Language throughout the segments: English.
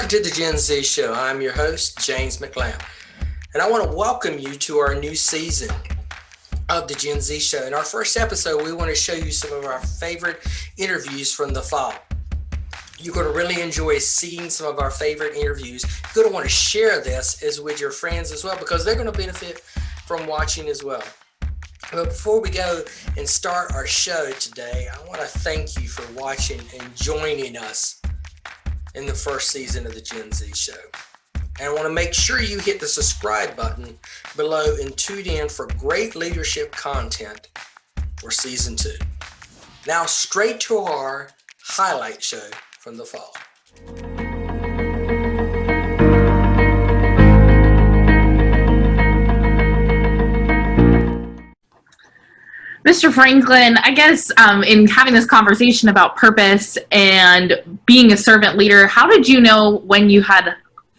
Welcome to the Gen Z Show. I'm your host, James McLamb, and I want to welcome you to our new season of the Gen Z Show. In our first episode, we want to show you some of our favorite interviews from the fall. You're going to really enjoy seeing some of our favorite interviews. You're going to want to share this with your friends as well, because they're going to benefit from watching as well. But before we go and start our show today, I want to thank you for watching and joining us in the first season of the Gen Z Show. And I want to make sure you hit the subscribe button below and tune in for great leadership content for season 2. Now straight to our highlight show from the fall. Mr. Franklin, I guess in having this conversation about purpose and being a servant leader, how did you know when you had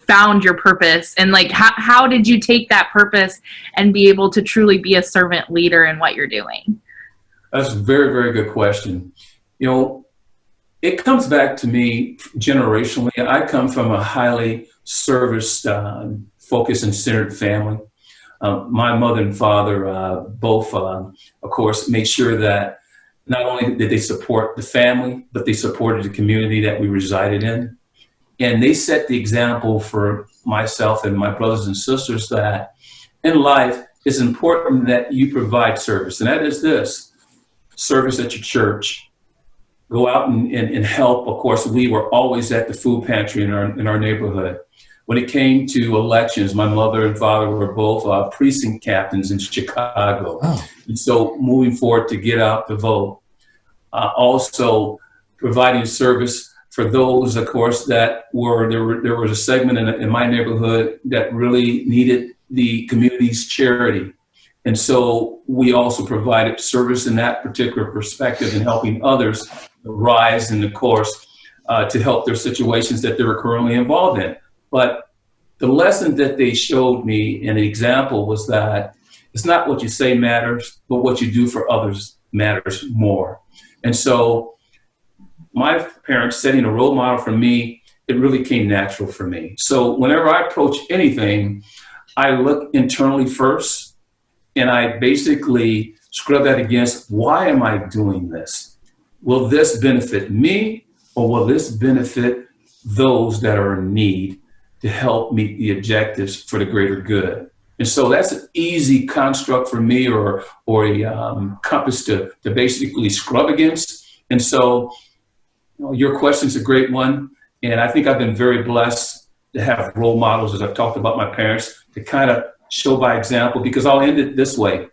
found your purpose? And how did you take that purpose and be able to truly be a servant leader in what you're doing? That's a very, very good question. You know, it comes back to me generationally. I come from a highly service focused and centered family. My mother and father both, of course, made sure that not only did they support the family, but they supported the community that we resided in. And they set the example for myself and my brothers and sisters that in life it's important that you provide service. And that is this: service at your church. Go out and help. Of course, we were always at the food pantry in our neighborhood. When it came to elections, my mother and father were both precinct captains in Chicago. Oh. And so moving forward to get out to vote. Also providing service for those, of course, that there was a segment in my neighborhood that really needed the community's charity. And so we also provided service in that particular perspective in helping others rise in the course to help their situations that they were currently involved in. But the lesson that they showed me, and the example, was that it's not what you say matters, but what you do for others matters more. And so my parents setting a role model for me, it really came natural for me. So whenever I approach anything, I look internally first, and I basically scrub that against, why am I doing this? Will this benefit me, or will this benefit those that are in need to help meet the objectives for the greater good? And so that's an easy construct for me, or a compass to basically scrub against. And so, you know, your question's a great one. And I think I've been very blessed to have role models, as I've talked about my parents, to kind of show by example, because I'll end it this way.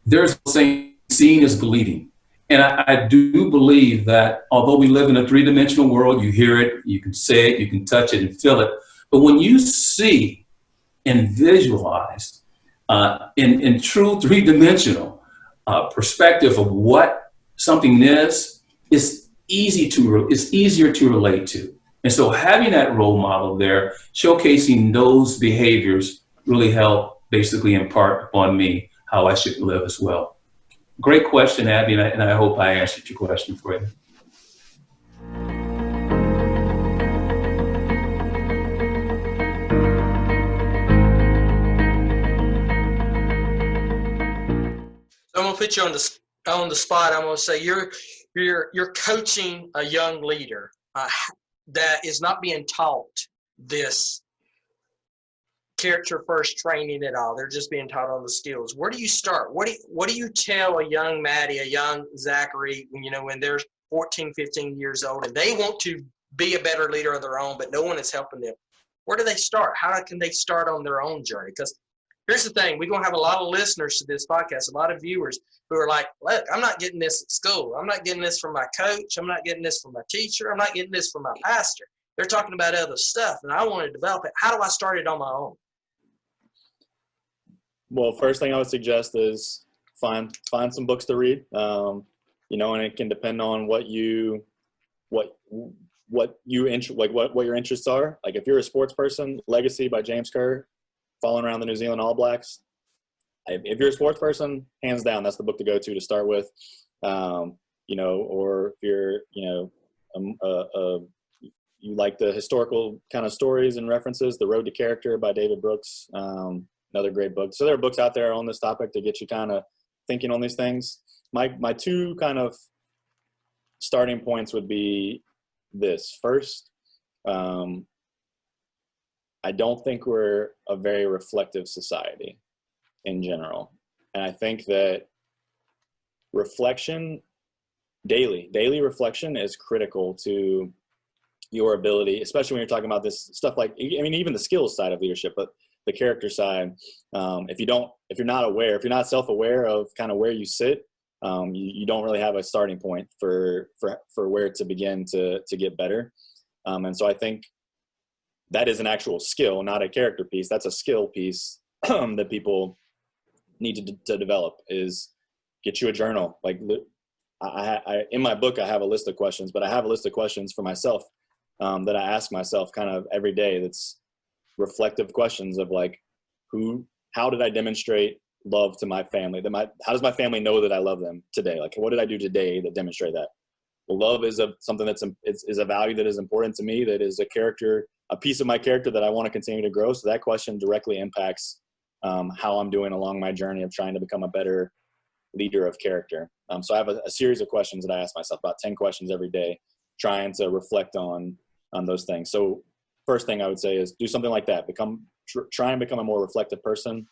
There's a saying, seeing is believing. And I do believe that although we live in a three-dimensional world, you hear it, you can say it, you can touch it and feel it. But when you see and visualize in true three-dimensional perspective of what something is, it's easier to relate to. And so having that role model there, showcasing those behaviors, really help basically impart upon me how I should live as well. Great question, Abby, and I hope I answered your question for you. So I'm gonna put you on the spot. I'm gonna say you're coaching a young leader that is not being taught this character first training at all. They're just being taught on the skills. Where do you start? What do you tell a young Maddie, a young Zachary, when they're 14, 15 years old and they want to be a better leader of their own, but no one is helping them? Where do they start? How can they start on their own journey? Because here's the thing, we're going to have a lot of listeners to this podcast, a lot of viewers who are like, look, I'm not getting this at school. I'm not getting this from my coach. I'm not getting this from my teacher. I'm not getting this from my pastor. They're talking about other stuff, and I want to develop it. How do I start it on my own? Well, first thing I would suggest is find some books to read. And it can depend on what your interests are. Like if you're a sports person, Legacy by James Kerr, following around the New Zealand All Blacks. If you're a sports person, hands down, that's the book to go to start with. Or if you're, you like the historical kind of stories and references, The Road to Character by David Brooks, another great book. So there are books out there on this topic to get you kind of thinking on these things. My two kind of starting points would be this. First, I don't think we're a very reflective society in general. And I think that reflection, daily reflection is critical to your ability, especially when you're talking about this stuff like, I mean, even the skills side of leadership, but the character side. If you're not self-aware of kind of where you sit, you don't really have a starting point for where to begin to get better. And so I think that is an actual skill, not a character piece. That's a skill piece that people need to develop, is get you a journal. Like I in my book, I have a list of questions, but I have a list of questions for myself that I ask myself kind of every day. That's reflective questions of like, how did I demonstrate love to my family? How does my family know that I love them today? Like, what did I do today that demonstrate that? Well, love is something that's is a value that is important to me. That is a piece of my character that I want to continue to grow. So that question directly impacts how I'm doing along my journey of trying to become a better leader of character. So I have a series of questions that I ask myself, about 10 questions every day, trying to reflect on those things. So first thing I would say is do something like that. Try and become a more reflective person.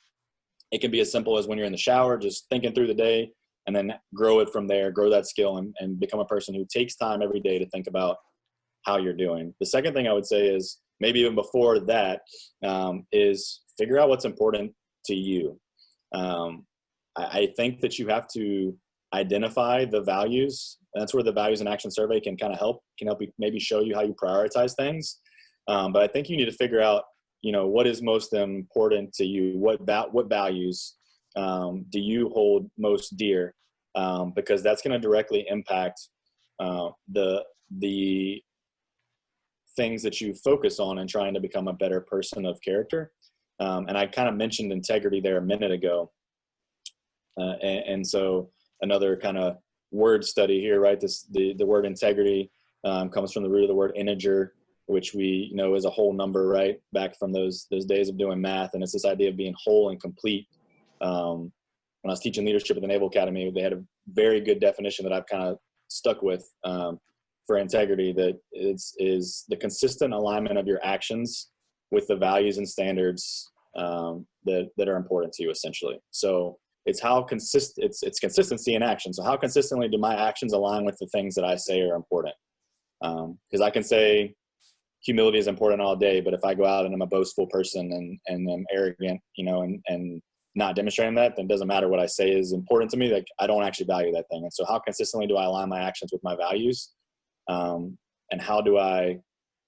It can be as simple as when you're in the shower, just thinking through the day, and then grow it from there, grow that skill, and become a person who takes time every day to think about how you're doing. The second thing I would say is, maybe even before that, is figure out what's important to you. I think that you have to identify the values. That's where the values and action survey can kind of help you, maybe show you how you prioritize things. But I think you need to figure out, what is most important to you? What values do you hold most dear? Because that's going to directly impact the things that you focus on in trying to become a better person of character. And I kind of mentioned integrity there a minute ago. And so another kind of word study here, right? The word integrity comes from the root of the word integer, which we know is a whole number, right? Back from those days of doing math. And it's this idea of being whole and complete. When I was teaching leadership at the Naval Academy, they had a very good definition that I've kind of stuck with for integrity, that is the consistent alignment of your actions with the values and standards that are important to you, essentially. So it's consistency in action. So how consistently do my actions align with the things that I say are important? Because I can say humility is important all day, but if I go out and I'm a boastful person and I'm arrogant, and not demonstrating that, then it doesn't matter what I say is important to me. Like, I don't actually value that thing. And so how consistently do I align my actions with my values? And how do I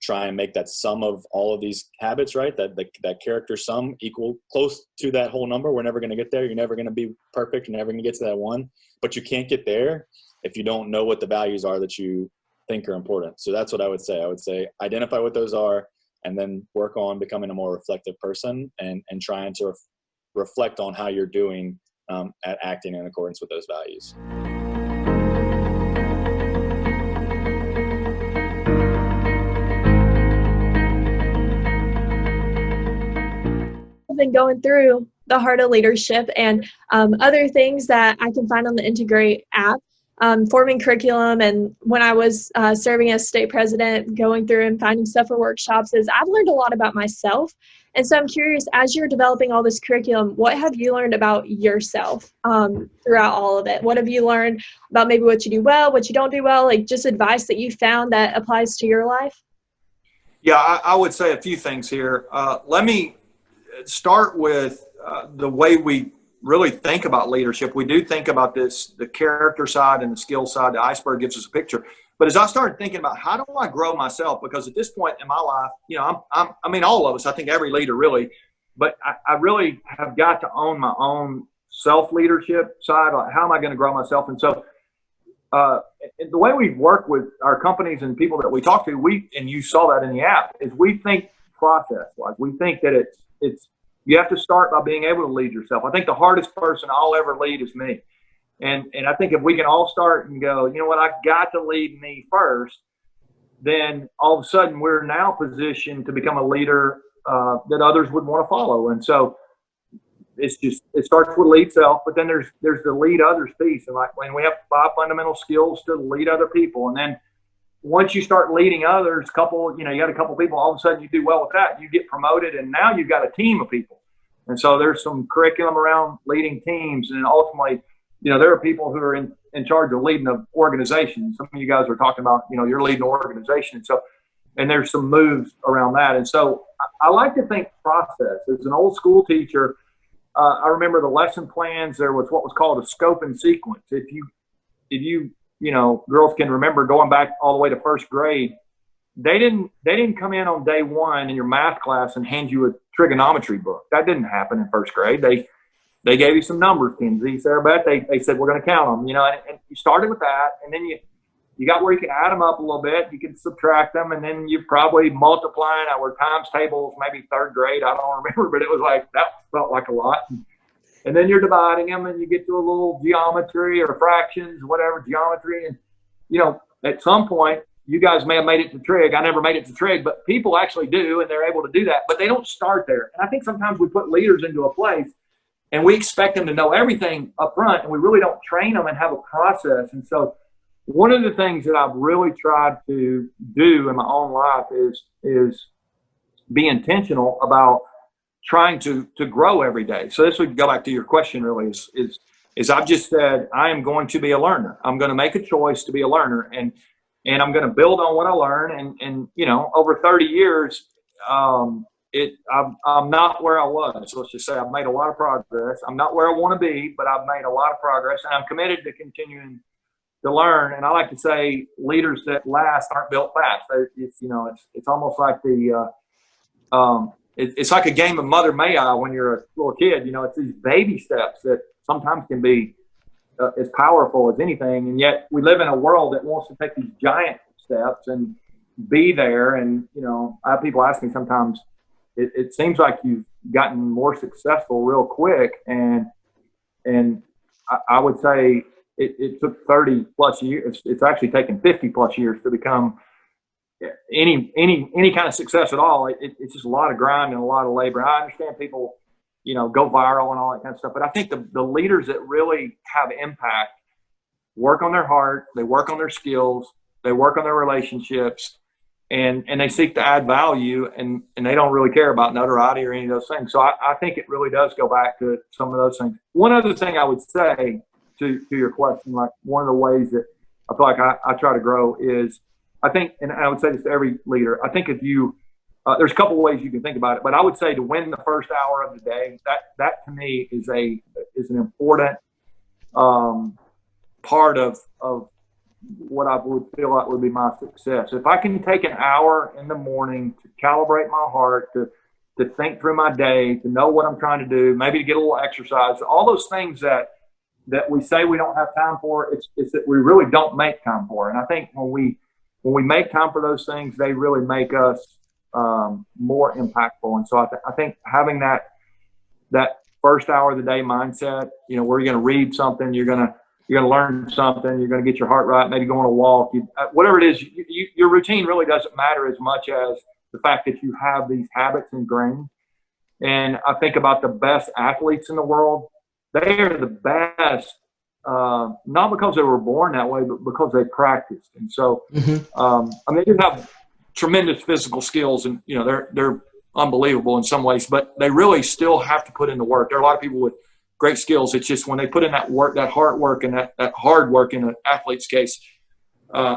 try and make that sum of all of these habits, right? That character sum equal close to that whole number. We're never going to get there. You're never going to be perfect. You're never going to get to that one, but you can't get there if you don't know what the values are that you think are important. So that's what I would say. I would say identify what those are, and then work on becoming a more reflective person and trying to reflect on how you're doing at acting in accordance with those values. Been going through the Heart of Leadership and other things that I can find on the Integrate app, forming curriculum, and when I was serving as state president, going through and finding stuff for workshops, is I've learned a lot about myself. And so I'm curious, as you're developing all this curriculum, what have you learned about yourself throughout all of it? What have you learned about maybe what you do well, what you don't do well, like just advice that you found that applies to your life? Yeah, I would say a few things here. Let me start with the way we really think about leadership. We do think about the character side and the skill side. The iceberg gives us a picture. But as I started thinking about how do I grow myself, because at this point in my life, I mean, all of us, I think every leader really, but I really have got to own my own self-leadership side. Like, how am I going to grow myself? And so the way we work with our companies and people that we talk to, and you saw that in the app, is we think process-wise. We think that it's you have to start by being able to lead yourself. I think the hardest person I'll ever lead is me. And I think if we can all start and go, you know what, I've got to lead me first, then all of a sudden we're now positioned to become a leader that others would want to follow. And so it starts with lead self, but then there's the lead others piece. And like when we have 5 fundamental skills to lead other people. And then once you start leading others, you got a couple people, all of a sudden you do well with that, you get promoted, and now you've got a team of people. And so there's some curriculum around leading teams. And ultimately, there are people who are in charge of leading the organization. Some of you guys are talking about, you're leading the organization. And there's some moves around that. And so I like to think process. As an old school teacher, I remember the lesson plans, there was what was called a scope and sequence. If you girls can remember going back all the way to first grade, they didn't come in on day one in your math class and hand you a trigonometry book. That didn't happen in first grade. They gave you some numbers, Kenzie, Sarah Beth. They said, we're going to count them, and you started with that. And then you got where you can add them up a little bit. You can subtract them. And then you're probably multiplying our times tables, maybe third grade. I don't remember, but it was like, that felt like a lot. And then you're dividing them and you get to a little geometry or fractions, whatever, geometry. And, at some point, you guys may have made it to trig. I never made it to trig, but people actually do, and they're able to do that. But they don't start there. And I think sometimes we put leaders into a place and we expect them to know everything up front, and we really don't train them and have a process. And so one of the things that I've really tried to do in my own life is be intentional about trying to grow every day. So this would go back to your question really is I've just said, I am going to be a learner. I'm going to make a choice to be a learner, and I'm going to build on what I learn. And over 30 years, I'm not where I was. So let's just say I've made a lot of progress. I'm not where I want to be, but I've made a lot of progress, and I'm committed to continuing to learn. And I like to say leaders that last aren't built fast. It's almost like it's like a game of Mother May I when you're a little kid. It's these baby steps that sometimes can be as powerful as anything. And yet we live in a world that wants to take these giant steps and be there. And, I have people ask me sometimes, it seems like you've gotten more successful real quick. And I would say it took 30 plus years. It's actually taken 50 plus years to become any kind of success at all. It's just a lot of grind and a lot of labor. I understand people, go viral and all that kind of stuff. But I think the leaders that really have impact work on their heart, they work on their skills, they work on their relationships, and they seek to add value, and they don't really care about notoriety or any of those things. So I think it really does go back to some of those things. One other thing I would say to your question, like one of the ways that I feel like I try to grow is, I think, and I would say this to every leader, I think if you, there's a couple of ways you can think about it, but I would say to win the first hour of the day, that to me is an important part of what I would feel like would be my success. If I can take an hour in the morning to calibrate my heart, to think through my day, to know what I'm trying to do, maybe to get a little exercise, all those things that we say we don't have time for, it's that we really don't make time for. And I think when we make time for those things, they really make us more impactful. And so I think having that first hour of the day mindset, where you're going to read something, you're going to learn something, you're going to get your heart right, maybe go on a walk, whatever it is, your routine really doesn't matter as much as the fact that you have these habits ingrained. And I think about the best athletes in the world. They are the best, not because they were born that way, but because they practiced. And so, they do have tremendous physical skills, and they're unbelievable in some ways, but they really still have to put in the work. There are a lot of people with great skills. It's just when they put in that work, that hard work, and that hard work in an athlete's case,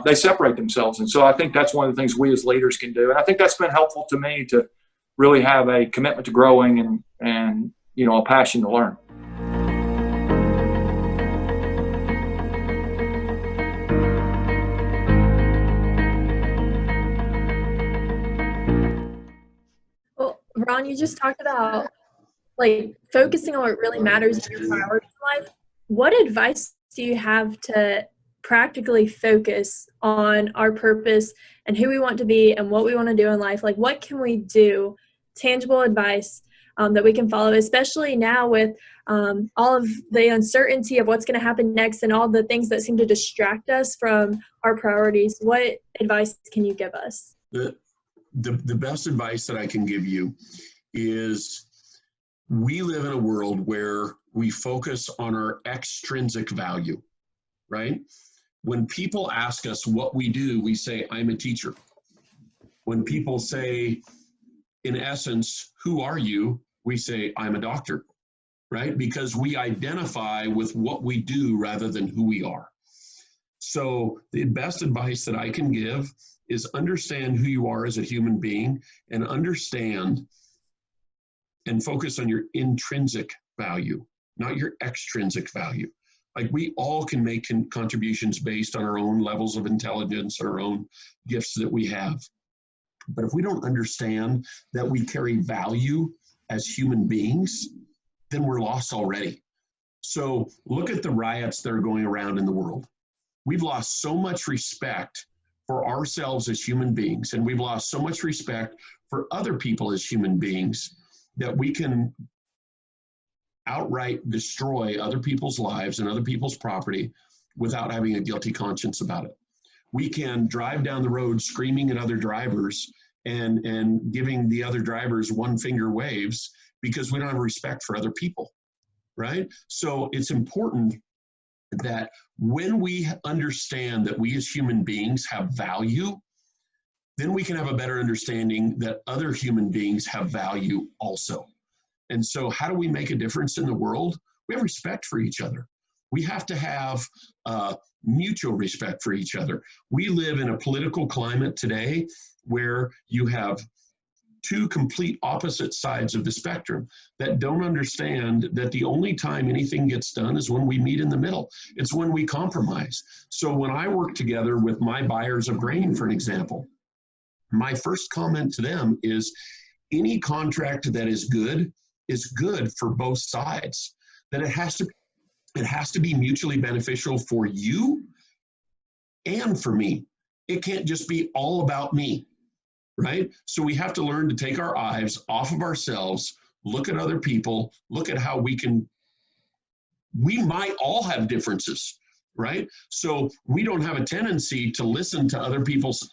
they separate themselves. And so I think that's one of the things we as leaders can do. And I think that's been helpful to me to really have a commitment to growing and a passion to learn. Well, Ron, you just talked about focusing on what really matters in your priorities in life. What advice do you have to practically focus on our purpose and who we want to be and what we want to do in life? What can we do? Tangible advice that we can follow, especially now with all of the uncertainty of what's going to happen next and all the things that seem to distract us from our priorities. What advice can you give us? The best advice that I can give you is we live in a world where we focus on our extrinsic value, right? When people ask us what we do, we say, I'm a teacher. When people say, in essence, who are you? We say, I'm a doctor, right? Because we identify with what we do rather than who we are. So the best advice that I can give is understand who you are as a human being and understand and focus on your intrinsic value, not your extrinsic value. Like we all can make contributions based on our own levels of intelligence, our own gifts that we have. But if we don't understand that we carry value as human beings, then we're lost already. So look at the riots that are going around in the world. We've lost so much respect for ourselves as human beings, and we've lost so much respect for other people as human beings that we can outright destroy other people's lives and other people's property without having a guilty conscience about it. We can drive down the road screaming at other drivers and giving the other drivers one finger waves because we don't have respect for other people, right? So it's important that when we understand that we as human beings have value, then we can have a better understanding that other human beings have value also. And so how do we make a difference in the world? We have respect for each other. We have to have mutual respect for each other. We live in a political climate today where you have two complete opposite sides of the spectrum that don't understand that the only time anything gets done is when we meet in the middle. It's when we compromise. So when I work together with my buyers of grain, for an example, my first comment to them is any contract that is good for both sides. That it has to be mutually beneficial for you and for me. It can't just be all about me, right? So we have to learn to take our eyes off of ourselves, look at other people, look at how we might all have differences, right? So we don't have a tendency to listen to other people's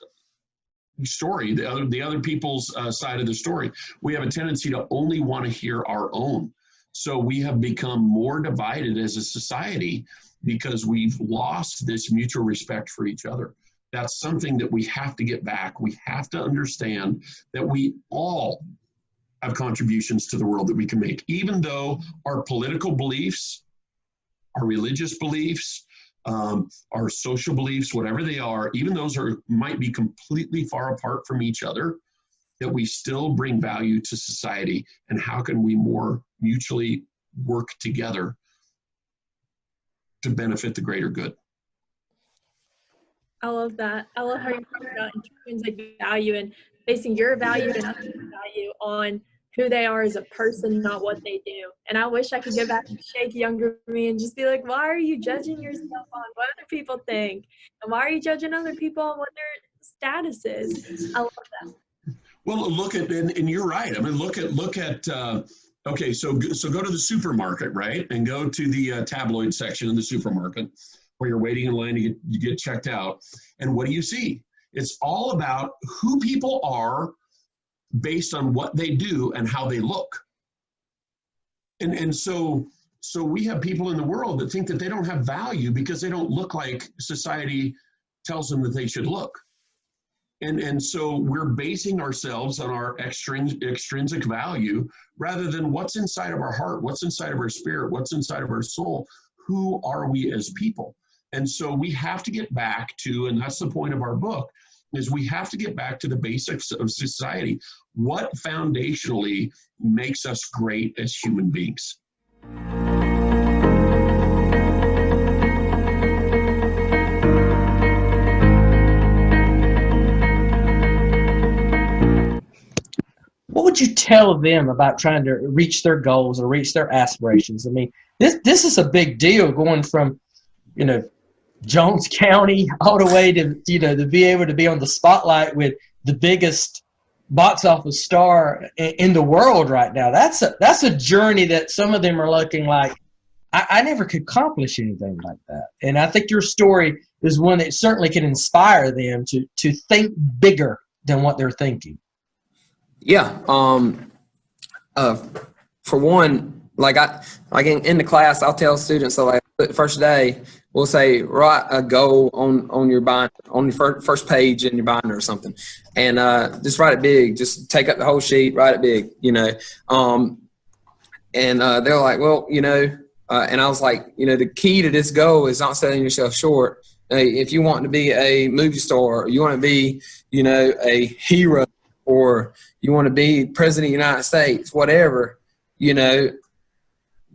story, the other people's side of the story. We have a tendency to only want to hear our own. So we have become more divided as a society because we've lost this mutual respect for each other. That's something that we have to get back. We have to understand that we all have contributions to the world that we can make, even though our political beliefs, our religious beliefs, our social beliefs, whatever they are, even those might be completely far apart from each other, that we still bring value to society. And how can we more mutually work together to benefit the greater good? I love that. I love how you talk about intrinsic value and basing your value and others' value on who they are as a person, not what they do. And I wish I could go back and shake younger me and just be like, why are you judging yourself on what other people think? And why are you judging other people on what their status is? I love that. Well, look at, and you're right. I mean, look at. Okay, so go to the supermarket, right? And go to the tabloid section in the supermarket where you're waiting in line to get checked out. And what do you see? It's all about who people are based on what they do and how they look. And so we have people in the world that think that they don't have value because they don't look like society tells them that they should look. And so we're basing ourselves on our extrinsic value rather than what's inside of our heart, what's inside of our spirit, what's inside of our soul. Who are we as people? And so we have to get back to, and that's the point of our book, is we have to get back to the basics of society. What foundationally makes us great as human beings? What would you tell them about trying to reach their goals or reach their aspirations? I mean, this is a big deal, going from, Jones County all the way to, to be able to be on the spotlight with the biggest box office star in the world right now. That's a journey that some of them are looking like, I never could accomplish anything like that. And I think your story is one that certainly can inspire them to think bigger than what they're thinking. Yeah. For one, like in the class, I'll tell students, so like the first day, we'll say, write a goal on your binder, on your first page in your binder or something. And just write it big. Just take up the whole sheet, write it big, and they're like, well, and I was like, the key to this goal is not setting yourself short. If you want to be a movie star, or you want to be, a hero, or you want to be president of the United States, whatever,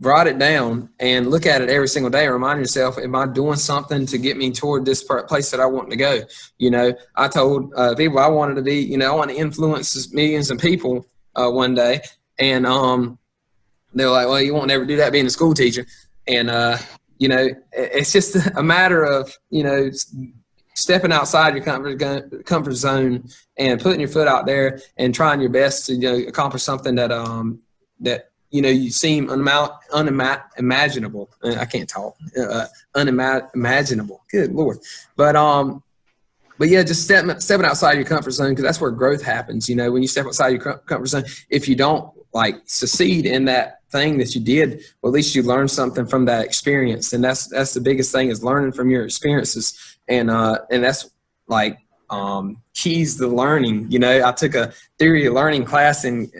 write it down and look at it every single day. Remind yourself, am I doing something to get me toward this place that I want to go? I told people I wanted to be, I want to influence millions of people one day. And they were like, well, you won't ever do that being a school teacher. And, it's just a matter of, stepping outside your comfort zone and putting your foot out there and trying your best to accomplish something that you seem unimaginable. I can't talk. Unimaginable. Good Lord. But yeah, just stepping outside your comfort zone, because that's where growth happens. When you step outside your comfort zone, if you don't succeed in that thing that you did, well, at least you learned something from that experience. And that's the biggest thing, is learning from your experiences. And that's keys to learning. I took a theory of learning class and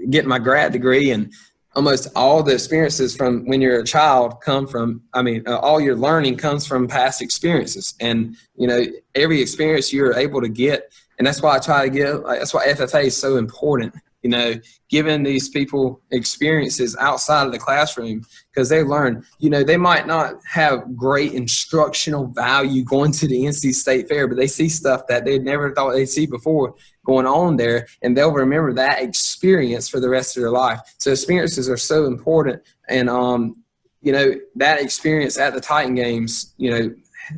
getting my grad degree, and almost all the experiences from when you're a child come from, all your learning comes from past experiences. And, every experience you're able to get. And that's why I try to give, that's why FFA is so important, giving these people experiences outside of the classroom, because they learn, they might not have great instructional value going to the NC State Fair, but they see stuff that they never thought they'd see before going on there, and they'll remember that experience for the rest of their life. So experiences are so important. And, that experience at the Titan Games,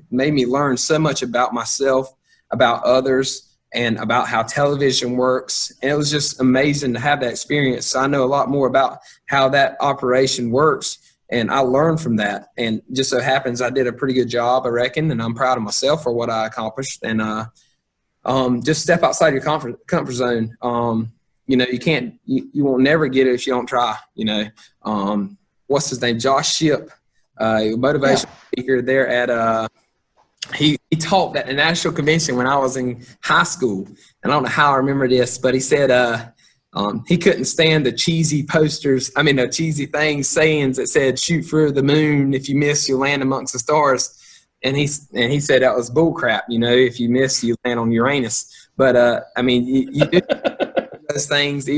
made me learn so much about myself, about others, and about how television works. And it was just amazing to have that experience. So I know a lot more about how that operation works, and I learned from that. And just so happens I did a pretty good job, I reckon, and I'm proud of myself for what I accomplished. And just step outside your comfort zone. You won't never get it if you don't try. What's his name? Josh Shipp, motivational speaker there at he talked at the national convention when I was in high school. And I don't know how I remember this, but he said he couldn't stand the cheesy cheesy sayings that said, shoot for the moon. If you miss, you'll land amongst the stars. And he said that was bull crap. If you miss, you land on Uranus. But, you do those things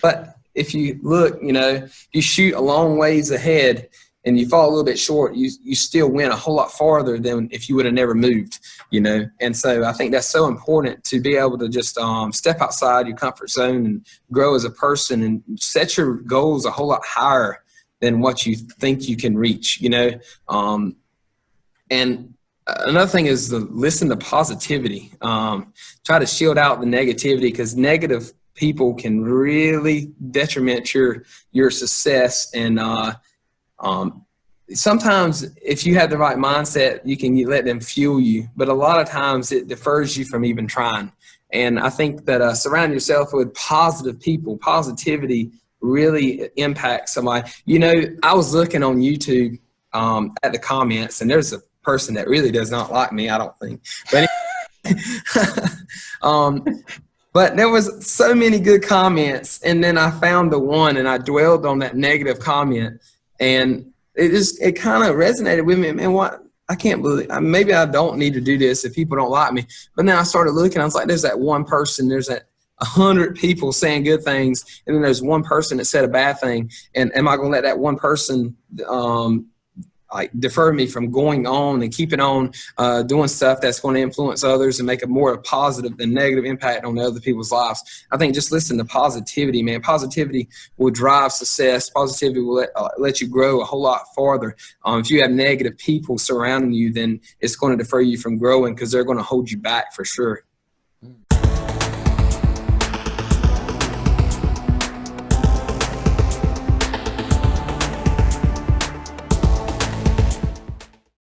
but if you look, you shoot a long ways ahead and you fall a little bit short, you still win a whole lot farther than if you would have never moved, And so I think that's so important, to be able to just step outside your comfort zone and grow as a person and set your goals a whole lot higher than what you think you can reach, And another thing is to listen to positivity. Try to shield out the negativity, because negative people can really detriment your success. And sometimes if you have the right mindset, you can let them fuel you, but a lot of times it defers you from even trying. And I think that surround yourself with positive people. Positivity really impacts somebody. I was looking on YouTube at the comments, and there's a person that really does not like me, I don't think. But but there was so many good comments, and then I found the one, and I dwelled on that negative comment, and it kind of resonated with me. Man, what? I can't believe, maybe I don't need to do this if people don't like me. But then I started looking, I was like, there's that one person, there's that 100 people saying good things, and then there's one person that said a bad thing. And am I going to let that one person defer me from going on and keeping on doing stuff that's going to influence others and make a more positive than negative impact on other people's lives? I think just listen to positivity, man. Positivity will drive success. Positivity will let you grow a whole lot farther. If you have negative people surrounding you, then it's going to defer you from growing, because they're going to hold you back for sure.